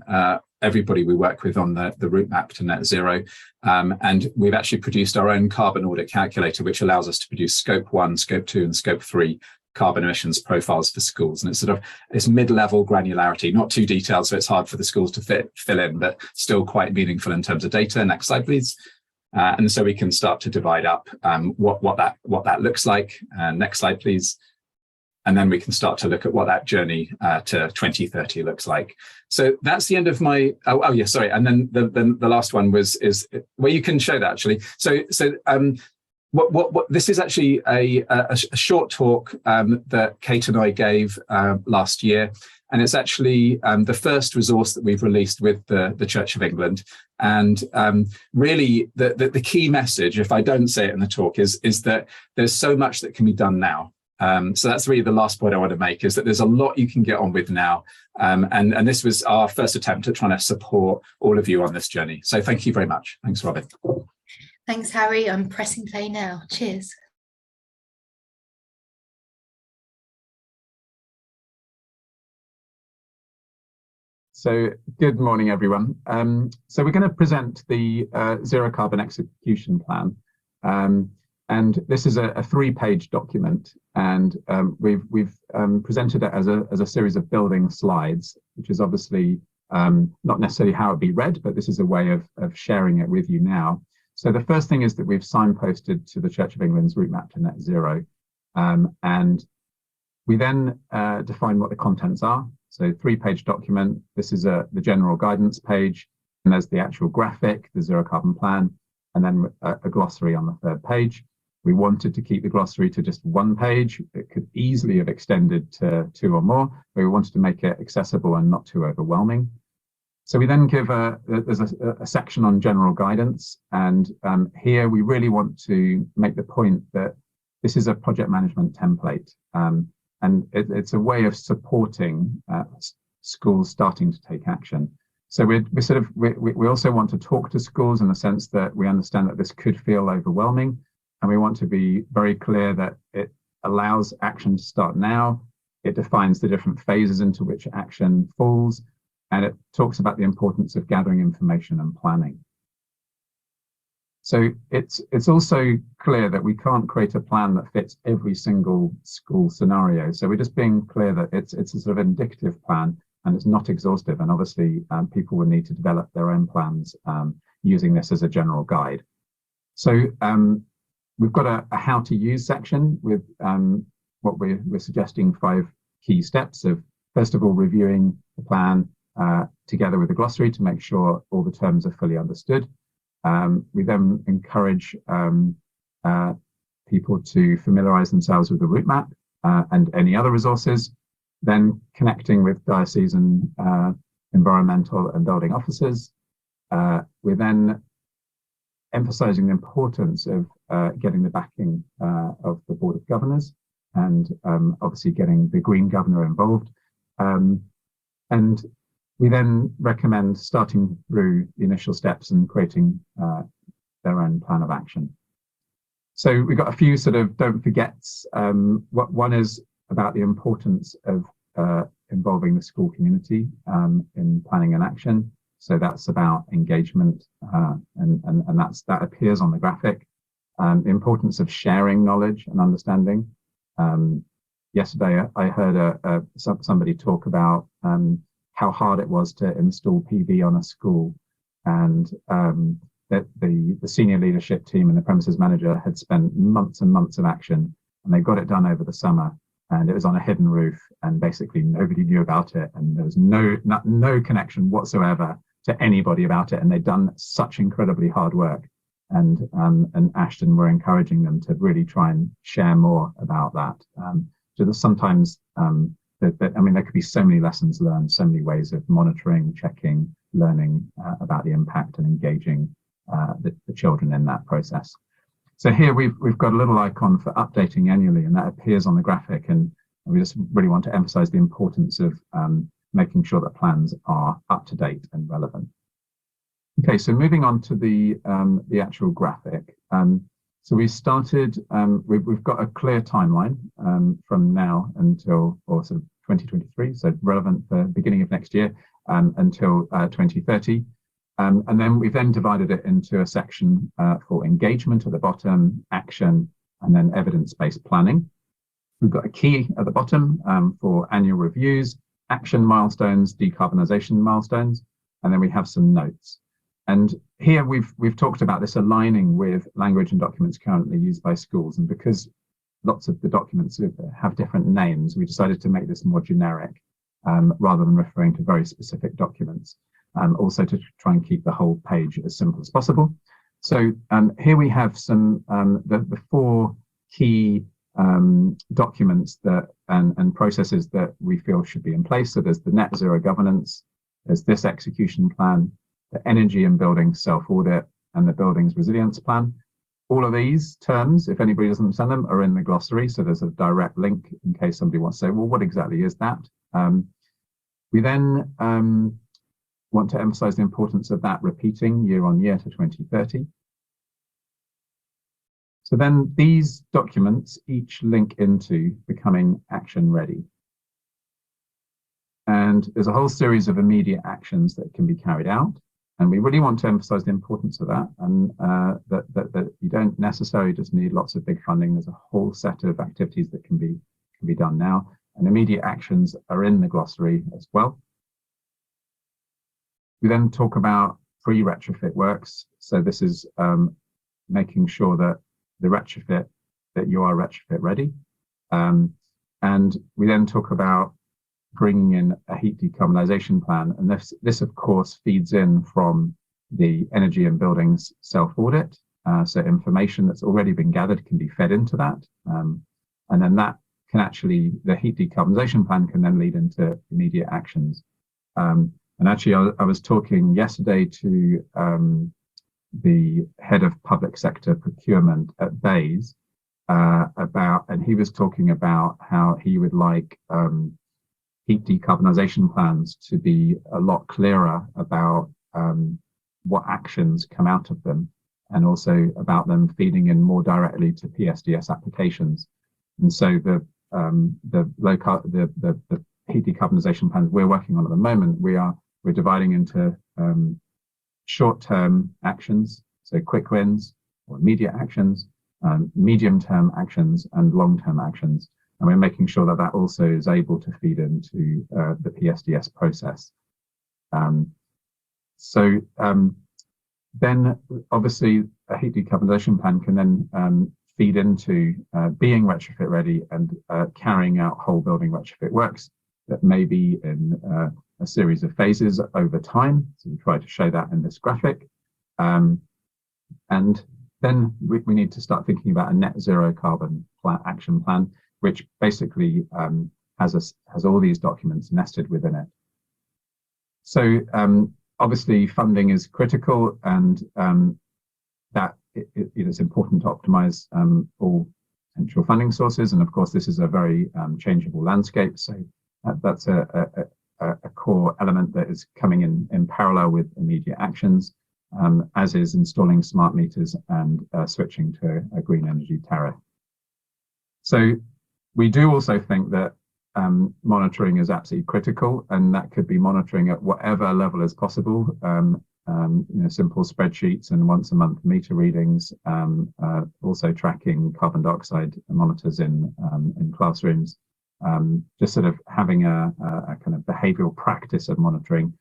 everybody we work with on the route map to net zero. And we've actually produced our own carbon audit calculator, which allows us to produce scope 1, scope 2, and scope 3 carbon emissions profiles for schools. And it's sort of this mid-level granularity, not too detailed, so it's hard for the schools to fill in, but still quite meaningful in terms of data. Next slide, please. And so we can start to divide up what that looks like. Next slide, please. And then we can start to look at what that journey to 2030 looks like. So that's the end of my. Oh yeah, sorry. And then the last one is where you can show that actually. So what this is actually a short talk that Kate and I gave last year, and it's actually the first resource that we've released with the Church of England. And really, the key message, if I don't say it in the talk, is that there's so much that can be done now. So that's really the last point I want to make, is that there's a lot you can get on with now. And this was our first attempt at trying to support all of you on this journey. So thank you very much. Thanks, Robyn. Thanks, Harry. I'm pressing play now. Cheers. So good morning, everyone. So we're going to present the Zero Carbon Execution Plan. And this is a 3-page document, and we've presented it as a series of building slides, which is obviously not necessarily how it'd be read, but this is a way of sharing it with you now. So the first thing is that we've signposted to the Church of England's route map to net zero, and we then define what the contents are. So 3-page document. This is the general guidance page, and there's the actual graphic, the zero carbon plan, and then a glossary on the 3rd page. We wanted to keep the glossary to just 1 page. It could easily have extended to 2 or more, but we wanted to make it accessible and not too overwhelming. So we then give there's a section on general guidance, and here we really want to make the point that this is a project management template, and it's a way of supporting schools starting to take action. So we also want to talk to schools in the sense that we understand that this could feel overwhelming, and we want to be very clear that it allows action to start now. It defines the different phases into which action falls, and it talks about the importance of gathering information and planning. So it's also clear that we can't create a plan that fits every single school scenario. So we're just being clear that it's a sort of indicative plan, and it's not exhaustive. And obviously people will need to develop their own plans using this as a general guide. So we've got a how to use section with what we're suggesting 5 key steps of, first of all, reviewing the plan together with the glossary to make sure all the terms are fully understood. We then encourage people to familiarise themselves with the route map and any other resources, then connecting with diocesan environmental and building officers. We're then emphasising the importance of getting the backing of the Board of Governors, and obviously getting the Green Governor involved. And we then recommend starting through the initial steps and creating their own plan of action. So we've got a few sort of don't forgets. One is about the importance of involving the school community in planning and action. So that's about engagement, and that appears on the graphic. The importance of sharing knowledge and understanding. Yesterday, I heard somebody talk about how hard it was to install PV on a school, and that the senior leadership team and the premises manager had spent months and months of action, and they got it done over the summer. And it was on a hidden roof, and basically nobody knew about it, and there was no connection whatsoever to anybody about it. And they'd done such incredibly hard work, and Ashton were encouraging them to really try and share more about that. So that sometimes, I mean, there could be so many lessons learned, so many ways of monitoring, checking, learning about the impact, and engaging the children in that process. So here we've got a little icon for updating annually, and that appears on the graphic. And we just really want to emphasize the importance of making sure that plans are up to date and relevant. Okay, so moving on to the actual graphic. So we started, we've got a clear timeline from now until, or sort of 2023, so relevant for beginning of next year until 2030. And then we've then divided it into a section for engagement at the bottom, action, and then evidence-based planning. We've got a key at the bottom for annual reviews, action milestones, decarbonisation milestones, and then we have some notes. And here we've talked about this aligning with language and documents currently used by schools. And because lots of the documents have different names, we decided to make this more generic rather than referring to very specific documents. Also to try and keep the whole page as simple as possible. So here we have some the four key documents that and processes that we feel should be in place. So there's the net zero governance, there's this execution plan, the energy and building self-audit, and the buildings resilience plan. All of these terms, if anybody doesn't understand them, are in the glossary. So there's a direct link in case somebody wants to say, well, what exactly is that? We then want to emphasize the importance of that repeating year on year to 2030. So then these documents each link into becoming action ready. And there's a whole series of immediate actions that can be carried out. And we really want to emphasize the importance of that, and that you don't necessarily just need lots of big funding. There's a whole set of activities that can be done now, and immediate actions are in the glossary as well. We then talk about pre-retrofit works. So this is making sure that you are retrofit ready. And we then talk about bringing in a heat decarbonisation plan. And this of course feeds in from the energy and buildings self-audit. So information that's already been gathered can be fed into that. And then that can actually, the heat decarbonisation plan can then lead into immediate actions. And actually, I was talking yesterday to the head of public sector procurement at Bayes and he was talking about how he would like heat decarbonisation plans to be a lot clearer about what actions come out of them, and also about them feeding in more directly to PSDS applications. And so the heat decarbonisation plans we're working on at the moment, we're dividing into short-term actions, so quick wins or immediate actions, medium-term actions, and long-term actions. And we're making sure that that also is able to feed into the PSDS process. Then obviously a heat decarbonisation plan can then feed into being retrofit ready and carrying out whole building retrofit works that may be in a series of phases over time. So we try to show that in this graphic. And then we need to start thinking about a net zero carbon action plan, which basically has all these documents nested within it. So obviously funding is critical, and that it is important to optimize all potential funding sources. And of course, this is a very changeable landscape. So that's a core element that is coming in parallel with immediate actions. as is installing smart meters and switching to a green energy tariff. So we do also think that monitoring is absolutely critical, and that could be monitoring at whatever level is possible. Simple spreadsheets and once a month meter readings, also tracking carbon dioxide monitors in classrooms, just sort of having a kind of behavioral practice of monitoring.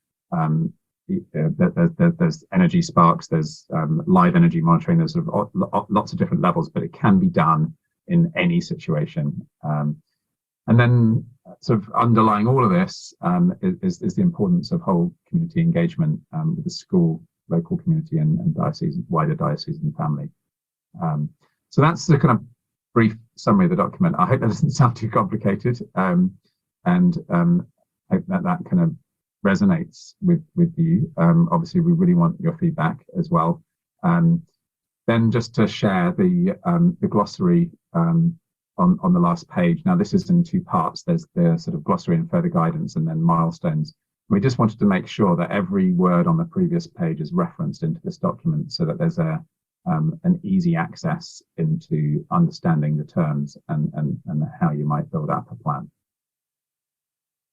There's energy sparks, there's live energy monitoring, there's sort of lots of different levels, but it can be done in any situation. And then sort of underlying all of this is the importance of whole community engagement with the school, local community and diocese, wider diocesan family. So that's the kind of brief summary of the document. I hope that doesn't sound too complicated, and hope that kind of resonates with you. Obviously, we really want your feedback as well. Then just to share the glossary on the last page. Now, this is in two parts. There's the sort of glossary and further guidance, and then milestones. We just wanted to make sure that every word on the previous page is referenced into this document, so that there's an easy access into understanding the terms and how you might build up a plan.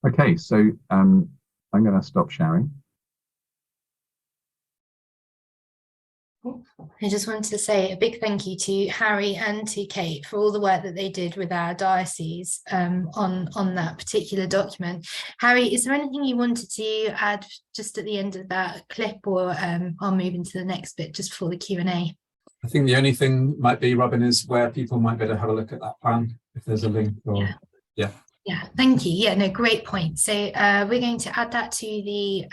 Okay, so I'm going to stop sharing. I just wanted to say a big thank you to Harry and to Kate for all the work that they did with our diocese on that particular document. Harry, is there anything you wanted to add just at the end of that clip, or I'll move into the next bit just for the Q&A? I think the only thing might be, Robyn, is where people might be able to have a look at that plan, if there's a link. Or Yeah, thank you. Yeah, no, great point. So we're going to add that to the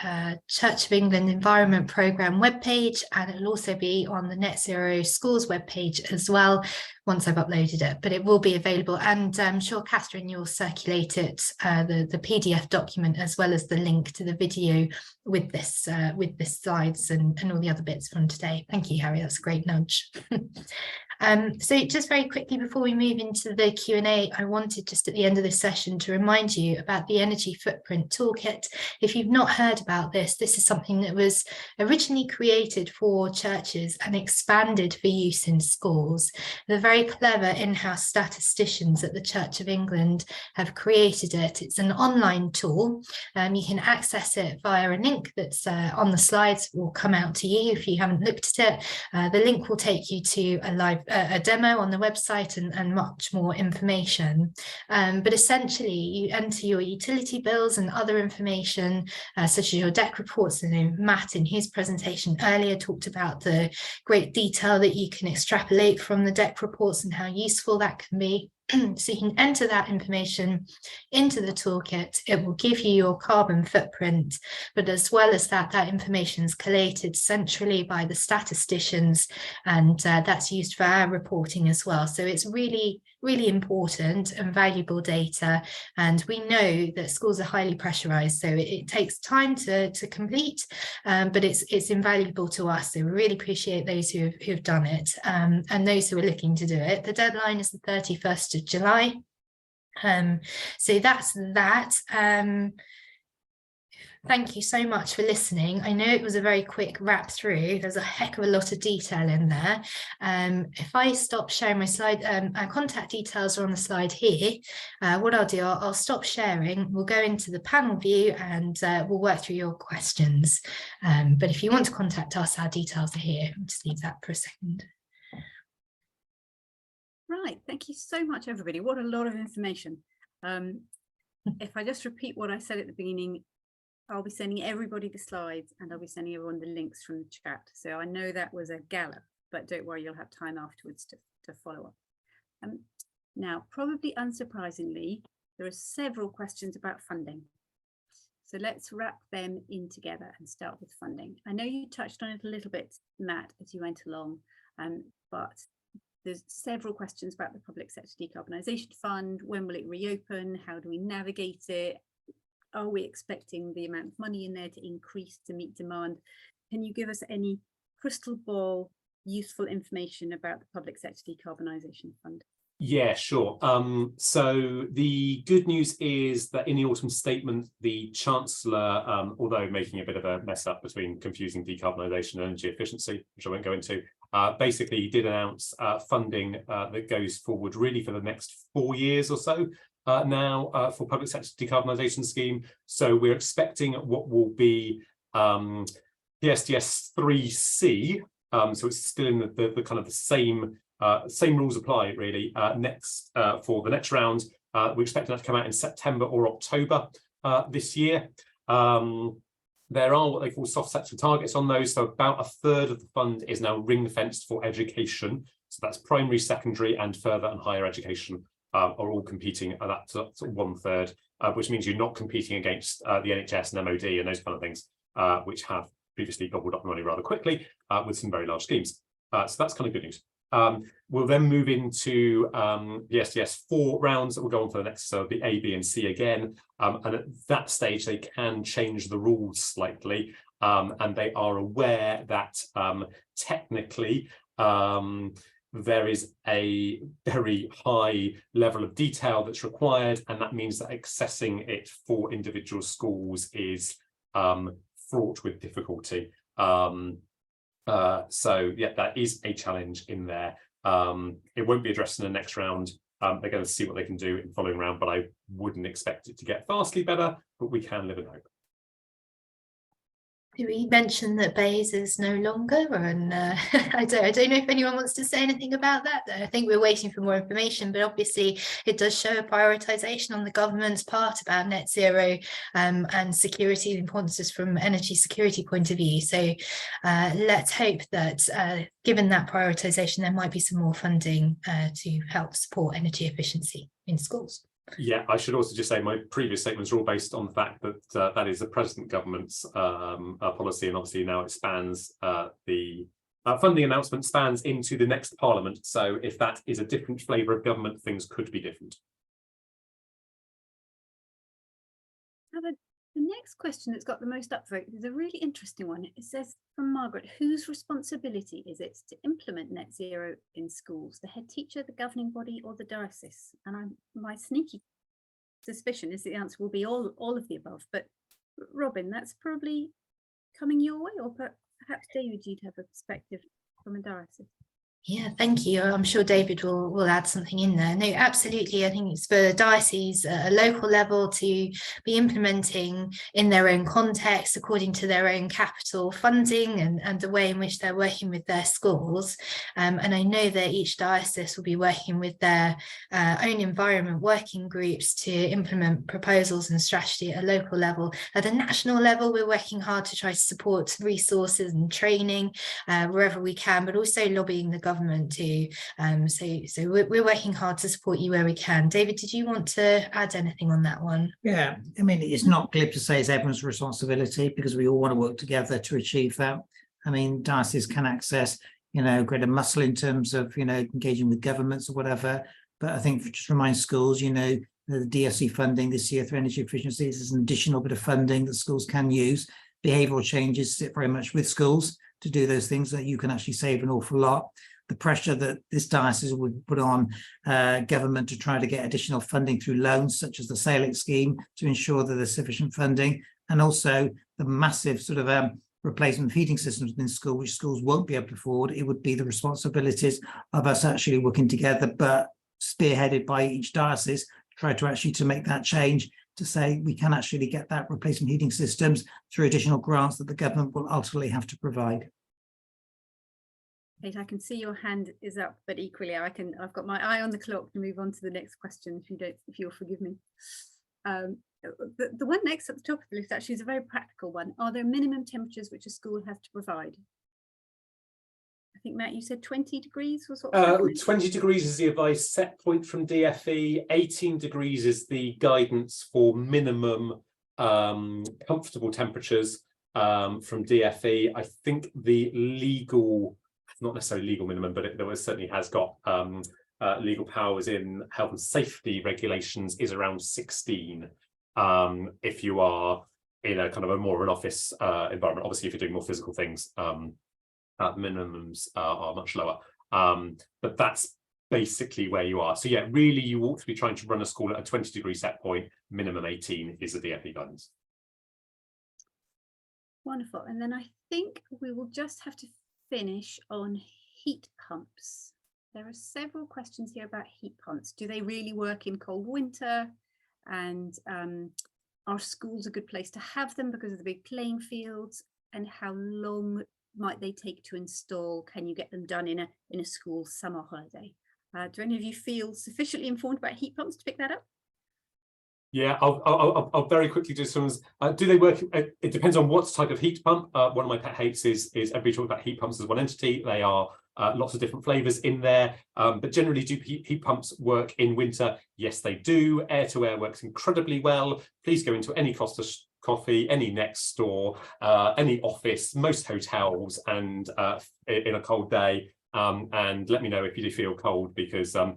Church of England Environment Programme webpage, and it'll also be on the Net Zero Schools webpage as well once I've uploaded it, but it will be available. And I'm sure, Catherine, you'll circulate it, the PDF document, as well as the link to the video with this slides and all the other bits from today. Thank you, Harry. That's a great nudge. So just very quickly before we move into the Q&A, I wanted just at the end of this session to remind you about the Energy Footprint Toolkit. If you've not heard about this, this is something that was originally created for churches and expanded for use in schools. The very clever in-house statisticians at the Church of England have created it. It's an online tool. You can access it via a link that's on the slides, will come out to you if you haven't looked at it. The link will take you to a demo on the website and much more information. But essentially, you enter your utility bills and other information, such as your DEC reports. And Matt, in his presentation earlier, talked about the great detail that you can extrapolate from the DEC reports and how useful that can be. So you can enter that information into the toolkit. It will give you your carbon footprint, but as well as that, that information is collated centrally by the statisticians, and that's used for our reporting as well. So it's really, really important and valuable data. And we know that schools are highly pressurized, so it takes time to complete, but it's invaluable to us. So we really appreciate those who've done it, and those who are looking to do it. The deadline is the 31st of July. So that's that. Thank you so much for listening. I know it was a very quick wrap through. There's a heck of a lot of detail in there. If I stop sharing my slide, our contact details are on the slide here. What I'll do, I'll stop sharing. We'll go into the panel view and we'll work through your questions. But if you want to contact us, our details are here. I'll just leave that for a second. Right, thank you so much, everybody. What a lot of information. If I just repeat what I said at the beginning, I'll be sending everybody the slides and I'll be sending everyone the links from the chat. So I know that was a gallop, but don't worry, you'll have time afterwards to follow up. Now, probably unsurprisingly, there are several questions about funding. So let's wrap them in together and start with funding. I know you touched on it a little bit, Matt, as you went along, but there's several questions about the Public Sector Decarbonisation Fund. When will it reopen? How do we navigate it? Are we expecting the amount of money in there to increase to meet demand? Can you give us any crystal ball, useful information about the Public Sector Decarbonisation Fund? Yeah, sure. So the good news is that in the autumn statement, the Chancellor, although making a bit of a mess up between confusing decarbonisation and energy efficiency, which I won't go into, basically did announce funding that goes forward really for the next 4 years or so now for public sector decarbonisation scheme. So we're expecting what will be PSDS 3C. So it's still in the kind of the same rules apply really next for the next round. We're expecting that to come out in September or October this year. There are what they call soft sector targets on those. So about a third of the fund is now ring fenced for education. So that's primary, secondary and further and higher education are all competing at that sort of 1/3, which means you're not competing against the NHS and MOD and those kind of things, which have previously gobbled up money rather quickly with some very large schemes. So that's kind of good news. We'll then move into the SDS 4 rounds that will go on for the next, so the A, B and C again. And at that stage, they can change the rules slightly. And they are aware that technically there is a very high level of detail that's required. And that means that accessing it for individual schools is fraught with difficulty. So yeah, that is a challenge in there. It won't be addressed in the next round. They're going to see what they can do in the following round, but I wouldn't expect it to get vastly better, but we can live in hope. Do we mention that Bayes is no longer? And I don't know if anyone wants to say anything about that. I think we're waiting for more information, but obviously it does show a prioritisation on the government's part about net zero and security, the importance from energy security point of view. So let's hope that given that prioritisation, there might be some more funding to help support energy efficiency in schools. Yeah, I should also just say my previous statements are all based on the fact that that is the present government's policy, and obviously now it spans the funding announcement spans into the next parliament. So if that is a different flavour of government, things could be different. The next question that's got the most upvote is a really interesting one. It says from Margaret, whose responsibility is it to implement net zero in schools? The head teacher, the governing body or the diocese? And my sneaky suspicion is the answer will be all of the above. But Robyn, that's probably coming your way, or perhaps David, you'd have a perspective from a diocese. Yeah, thank you. I'm sure David will add something in there. No, absolutely. I think it's for the diocese at a local level to be implementing in their own context, according to their own capital funding and the way in which they're working with their schools. And I know that each diocese will be working with their own environment working groups to implement proposals and strategy at a local level. At a national level, we're working hard to try to support resources and training wherever we can, but also lobbying the government to so we're working hard to support you where we can. David, did you want to add anything on that one? Yeah, I mean, it's not glib to say it's everyone's responsibility, because we all want to work together to achieve that. I mean, dioceses can access, greater muscle in terms of, engaging with governments or whatever. But I think just remind schools, the DFC funding this year through energy efficiencies is an additional bit of funding that schools can use. Behavioural changes sit very much with schools to do those things that you can actually save an awful lot. The pressure that this diocese would put on government to try to get additional funding through loans, such as the SAILIC scheme, to ensure that there's sufficient funding, and also the massive sort of replacement feeding systems within school, which schools won't be able to afford. It would be the responsibilities of us actually working together, but spearheaded by each diocese, try to actually to make that change, to say we can actually get that replacement heating systems through additional grants that the government will ultimately have to provide. Kate, I can see your hand is up, but equally I've got my eye on the clock to move on to the next question, if you'll forgive me. The one next at the top of the list actually is a very practical one. Are there minimum temperatures which a school has to provide? I think, Matt, you said 20 degrees was what? 20 degrees is the advice set point from DFE. 18 degrees is the guidance for minimum comfortable temperatures from DFE. I think the legal, not necessarily legal minimum, but there certainly has got legal powers in health and safety regulations is around 16 if you are in a kind of a more of an office environment. Obviously, if you're doing more physical things, minimums are much lower. But that's basically where you are. So yeah, really you ought to be trying to run a school at a 20-degree set point, minimum 18 is the DfE guidance. Wonderful. And then I think we will just have to finish on heat pumps. There are several questions here about heat pumps. Do they really work in cold winter? And are schools a good place to have them because of the big playing fields? And how long might they take to install? Can you get them done in a school summer holiday? Do any of you feel sufficiently informed about heat pumps to pick that up? Yeah, I'll very quickly do some. Do they work? It depends on what type of heat pump. One of my pet hates is everybody talking about heat pumps as one entity. They are lots of different flavors in there, but generally do heat pumps work in winter? Yes, they do. Air to air works incredibly well. Please go into any Costa Coffee, any Next store, any office, most hotels, and in a cold day. And let me know if you do feel cold, because the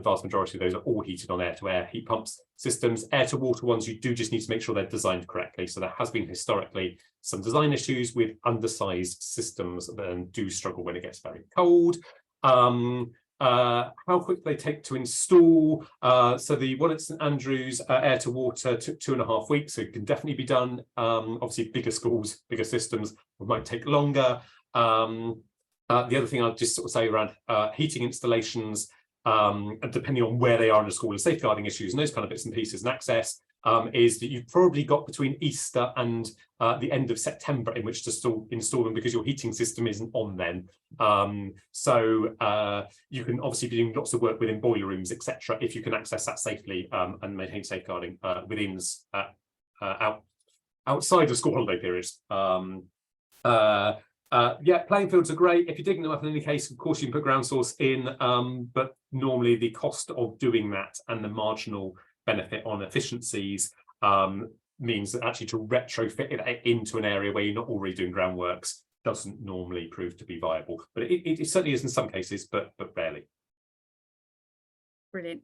vast majority of those are all heated on air-to-air heat pumps systems. Air-to-water ones, you do just need to make sure they're designed correctly. So there has been historically some design issues with undersized systems that do struggle when it gets very cold. How quick they take to install. So the one at St Andrews air-to-water took 2.5 weeks, so it can definitely be done. Obviously, bigger schools, bigger systems might take longer. The other thing I'll just sort of say around heating installations, depending on where they are in the school and safeguarding issues and those kind of bits and pieces and access, is that you've probably got between Easter and the end of September in which to install them, because your heating system isn't on then. So you can obviously be doing lots of work within boiler rooms, etc., if you can access that safely and maintain safeguarding within outside of school holiday periods. Yeah, playing fields are great. If you're digging them up in any case, of course you can put ground source in, but normally the cost of doing that and the marginal benefit on efficiencies means that actually to retrofit it into an area where you're not already doing groundworks doesn't normally prove to be viable. But it certainly is in some cases, but rarely. Brilliant.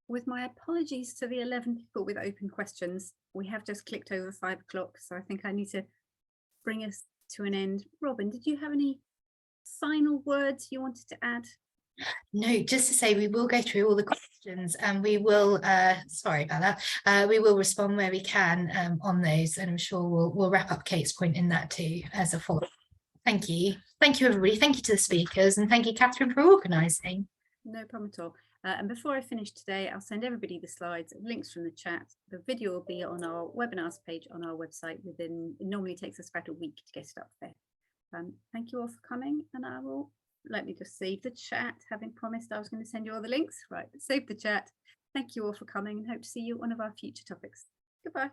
With my apologies to the 11 people with open questions, we have just clicked over 5 o'clock, so I think I need to bring us to an end. Robyn, did you have any final words you wanted to add? No, just to say we will go through all the questions and we will, sorry about that, we will respond where we can on those, and I'm sure we'll wrap up Kate's point in that too as a follow-up. Thank you. Thank you, everybody. Thank you to the speakers, and thank you, Catherine, for organising. No problem at all. And before I finish today, I'll send everybody the slides, links from the chat. The video will be on our webinars page on our website it normally takes us about a week to get it up there. Thank you all for coming, and let me just save the chat, having promised I was going to send you all the links. Right, save the chat. Thank you all for coming, and hope to see you at one of our future topics. Goodbye.